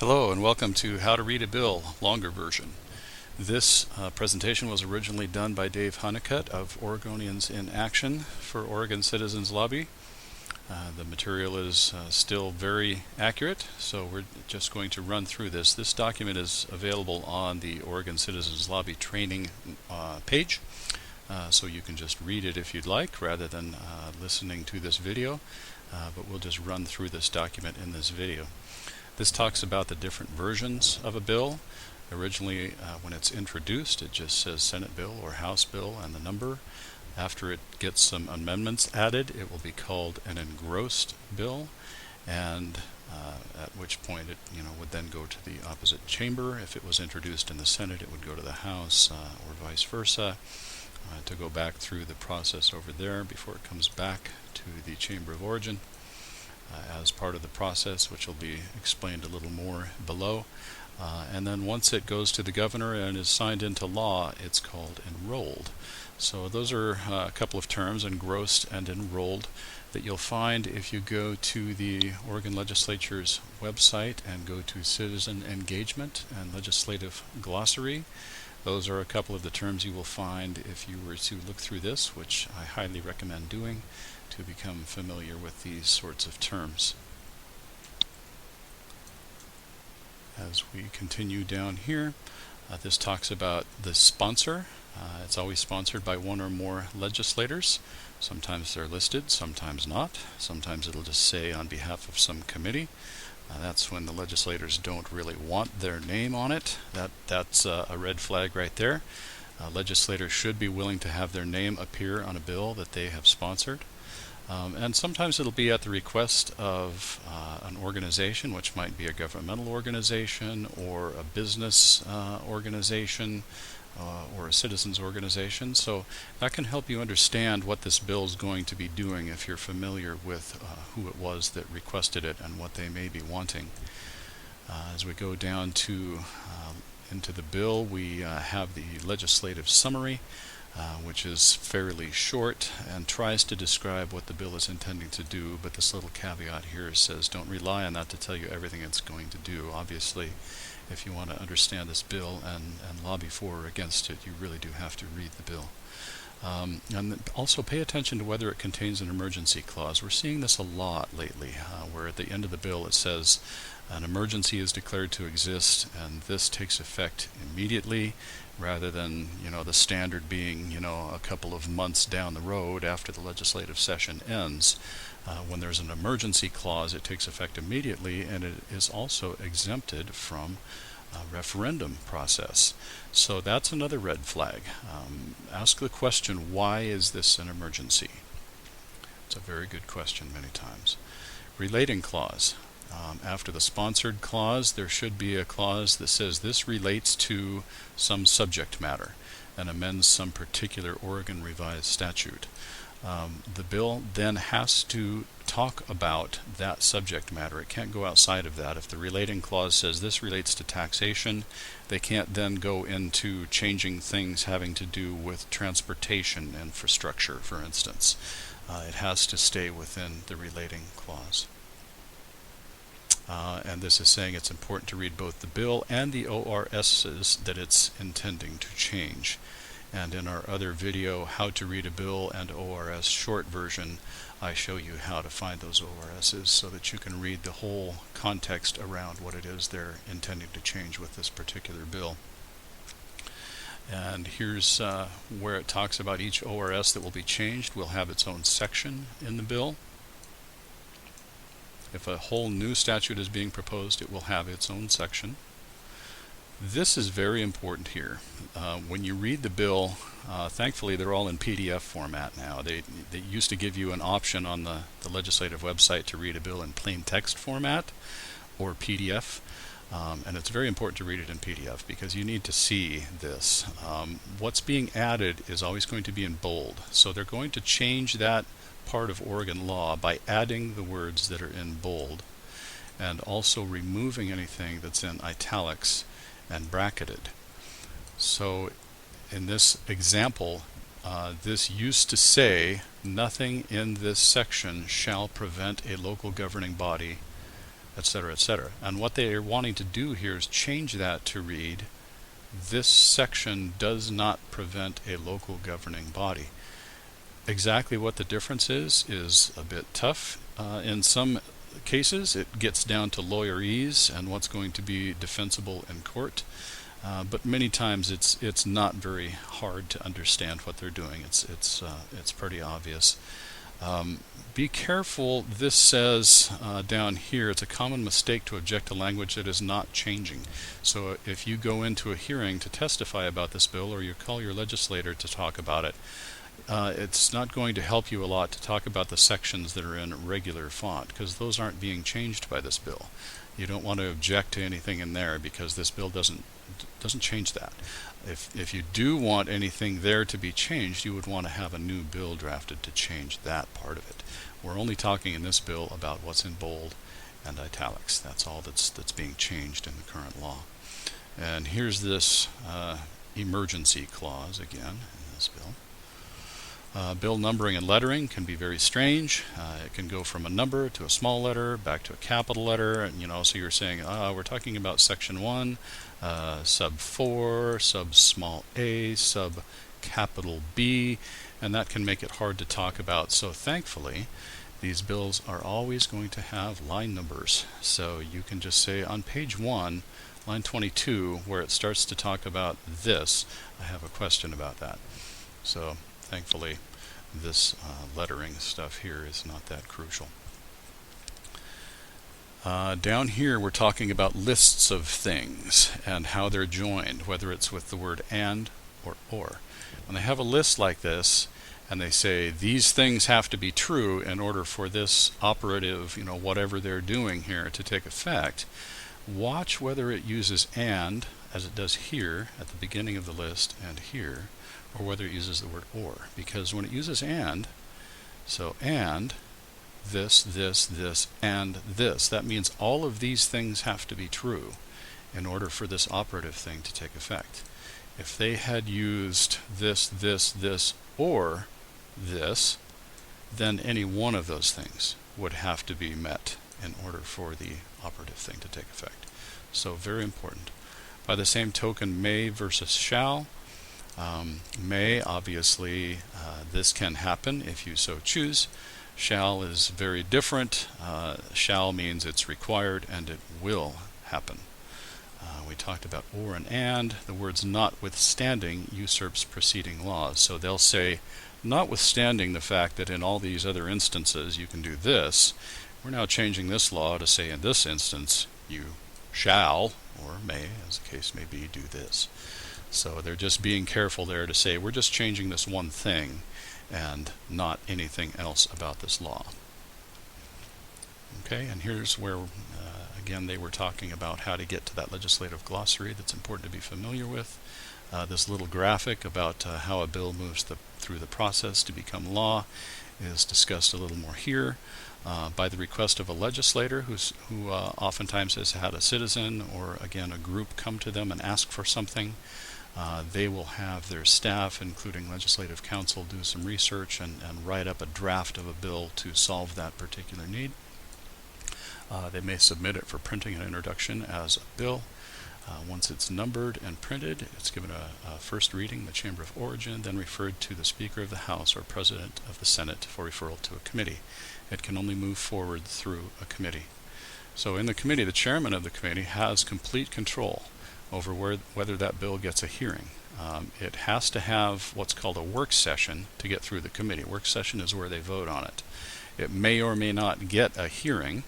Hello and welcome to How to Read a Bill, longer version. This presentation was originally done by Dave Honeycutt of Oregonians in Action for Oregon Citizens Lobby. The material is still very accurate, so we're just going to run through this. This document is available on the Oregon Citizens Lobby training page, so you can just read it if you'd like rather than listening to this video, but we'll just run through this document in this video. This talks about the different versions of a bill. Originally, when it's introduced, it just says Senate bill or House bill and the number. After it gets some amendments added, it will be called an engrossed bill, and at which point it would then go to the opposite chamber. If it was introduced in the Senate, it would go to the House, or vice versa, to go back through the process over there before it comes back to the Chamber of Origin. As part of the process, which will be explained a little more below. And then once it goes to the governor and is signed into law, it's called enrolled. So those are a couple of terms, engrossed and enrolled, that you'll find if you go to the Oregon Legislature's website and go to Citizen Engagement and Legislative Glossary. Those are a couple of the terms you will find if you were to look through this, which I highly recommend doing, to become familiar with these sorts of terms. As we continue down here, this talks about the sponsor. It's always sponsored by one or more legislators. Sometimes they're listed, sometimes not. Sometimes it'll just say on behalf of some committee. That's when the legislators don't really want their name on it. That's a red flag right there. Legislators should be willing to have their name appear on a bill that they have sponsored. And sometimes it'll be at the request of an organization, which might be a governmental organization or a business organization or a citizens organization. So that can help you understand what this bill is going to be doing if you're familiar with who it was that requested it and what they may be wanting. As we go down to into the bill, we have the legislative summary, which is fairly short and tries to describe what the bill is intending to do, but this little caveat here says don't rely on that to tell you everything it's going to do. Obviously, if you want to understand this bill and lobby for or against it, you really do have to read the bill. And also pay attention to whether it contains an emergency clause. We're seeing this a lot lately, where at the end of the bill it says an emergency is declared to exist and this takes effect immediately, rather than the standard being a couple of months down the road after the legislative session ends. When there's an emergency clause, it takes effect immediately, and it is also exempted from referendum process. So that's another red flag. Ask the question, why is this an emergency? It's a very good question many times. Relating clause. After the sponsored clause, there should be a clause that says this relates to some subject matter and amends some particular Oregon revised statute. The bill then has to talk about that subject matter. It can't go outside of that. If the relating clause says this relates to taxation, they can't then go into changing things having to do with transportation infrastructure, for instance. It has to stay within the relating clause. And this is saying it's important to read both the bill and the ORSs that it's intending to change. And in our other video, How to Read a Bill and ORS short version, I show you how to find those ORSs so that you can read the whole context around what it is they're intending to change with this particular bill. And here's where it talks about each ORS that will be changed. Will have its own section in the bill. If a whole new statute is being proposed, it will have its own section. This is very important here. When you read the bill, thankfully they're all in PDF format now. They used to give you an option on the legislative website to read a bill in plain text format or PDF. And it's very important to read it in PDF because you need to see this. What's being added is always going to be in bold. So they're going to change that part of Oregon law by adding the words that are in bold and also removing anything that's in italics and bracketed. So in this example, this used to say nothing in this section shall prevent a local governing body etc., etc. And what they are wanting to do here is change that to read, this section does not prevent a local governing body. Exactly what the difference is a bit tough. In some cases, it gets down to lawyerese and what's going to be defensible in court. But many times it's not very hard to understand what they're doing. It's pretty obvious. Be careful. This says down here, it's a common mistake to object to language that is not changing. So if you go into a hearing to testify about this bill, or you call your legislator to talk about it, it's not going to help you a lot to talk about the sections that are in regular font, because those aren't being changed by this bill. You don't want to object to anything in there, because this bill doesn't change that. If you do want anything there to be changed, you would want to have a new bill drafted to change that part of it. We're only talking in this bill about what's in bold and italics. That's all that's being changed in the current law. And here's this emergency clause again in this bill. Bill numbering and lettering can be very strange. It can go from a number to a small letter, back to a capital letter, and so you're saying, we're talking about section 1, sub 4, sub small a, sub capital B, and that can make it hard to talk about. So thankfully, these bills are always going to have line numbers. So you can just say on page 1, line 22, where it starts to talk about this, I have a question about that. So thankfully, this lettering stuff here is not that crucial. Down here, we're talking about lists of things and how they're joined, whether it's with the word and or. When they have a list like this, and they say these things have to be true in order for this operative, whatever they're doing here, to take effect, watch whether it uses and, as it does here at the beginning of the list and here, or whether it uses the word or. Because when it uses and, so and, this, and this, that means all of these things have to be true in order for this operative thing to take effect. If they had used this, or this, then any one of those things would have to be met in order for the operative thing to take effect. So very important. By the same token, may versus shall. May, obviously, this can happen if you so choose. Shall is very different. Shall means it's required and it will happen. We talked about or and. The words notwithstanding usurps preceding laws. So they'll say, notwithstanding the fact that in all these other instances you can do this, we're now changing this law to say in this instance you shall, or may, as the case may be, do this. So they're just being careful there to say we're just changing this one thing and not anything else about this law. Okay, and here's where again they were talking about how to get to that legislative glossary that's important to be familiar with. This little graphic about how a bill moves through the process to become law is discussed a little more here. By the request of a legislator who oftentimes has had a citizen or again a group come to them and ask for something, they will have their staff, including legislative counsel, do some research and write up a draft of a bill to solve that particular need. They may submit it for printing and introduction as a bill. Once it's numbered and printed, it's given a first reading in the Chamber of Origin, then referred to the Speaker of the House or President of the Senate for referral to a committee. It can only move forward through a committee. So in the committee, the chairman of the committee has complete control over whether that bill gets a hearing. It has to have what's called a work session to get through the committee. Work session is where they vote on it. It may or may not get a hearing.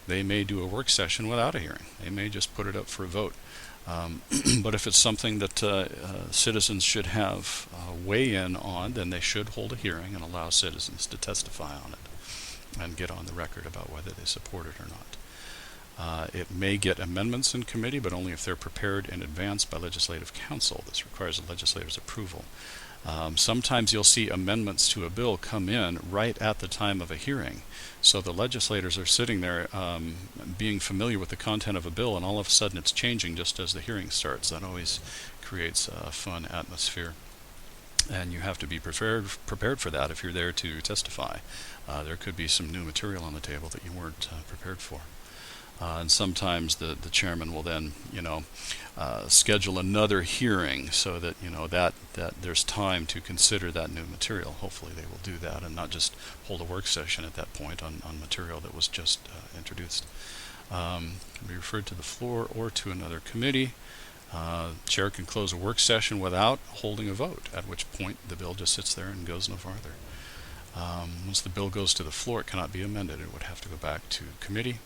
They may do a work session without a hearing. They may just put it up for a vote. But if it's something that citizens should have weigh in on, then they should hold a hearing and allow citizens to testify on it and get on the record about whether they support it or not. It may get amendments in committee, but only if they're prepared in advance by legislative counsel. This requires a legislator's approval. Sometimes you'll see amendments to a bill come in right at the time of a hearing. So the legislators are sitting there being familiar with the content of a bill, and all of a sudden it's changing just as the hearing starts. That always creates a fun atmosphere. And you have to be prepared for that if you're there to testify. There could be some new material on the table that you weren't prepared for. And sometimes the chairman will then, schedule another hearing so that, that there's time to consider that new material. Hopefully they will do that and not just hold a work session at that point on material that was just introduced. Can be referred to the floor or to another committee. Chair can close a work session without holding a vote, at which point the bill just sits there and goes no farther. Once the bill goes to the floor, it cannot be amended. It would have to go back to committee.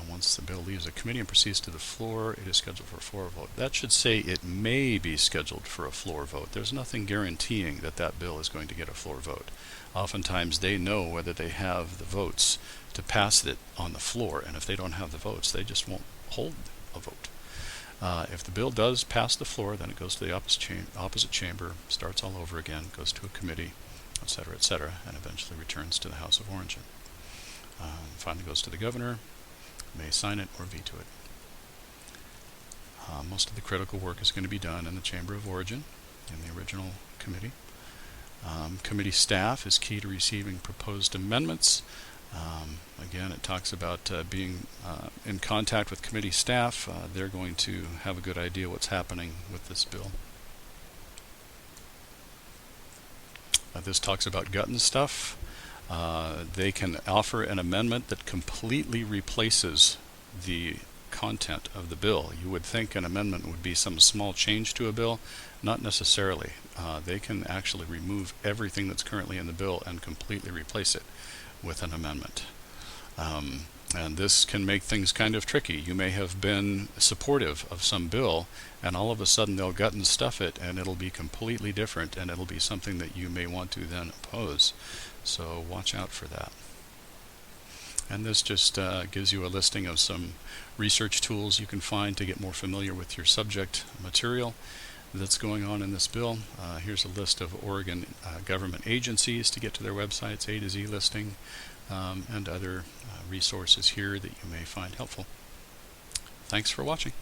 Once the bill leaves a committee and proceeds to the floor, it is scheduled for a floor vote. That should say it may be scheduled for a floor vote. There's nothing guaranteeing that that bill is going to get a floor vote. Oftentimes they know whether they have the votes to pass it on the floor, and if they don't have the votes, they just won't hold a vote. If the bill does pass the floor, then it goes to the opposite chamber, starts all over again, goes to a committee, etc., and eventually returns to the House of Origin. Finally goes to the governor, may sign it or veto it. Most of the critical work is going to be done in the Chamber of Origin, in the original committee. Committee staff is key to receiving proposed amendments. Again, it talks about being in contact with committee staff. They're going to have a good idea what's happening with this bill. This talks about gutting stuff. They can offer an amendment that completely replaces the content of the bill. You would think an amendment would be some small change to a bill. Not necessarily. They can actually remove everything that's currently in the bill and completely replace it with an amendment. And this can make things kind of tricky. You may have been supportive of some bill, and all of a sudden they'll gut and stuff it, and it'll be completely different, and it'll be something that you may want to then oppose. So watch out for that. And this just gives you a listing of some research tools you can find to get more familiar with your subject material that's going on in this bill. Here's a list of Oregon government agencies to get to their websites, A to Z listing, and other resources here that you may find helpful. Thanks for watching.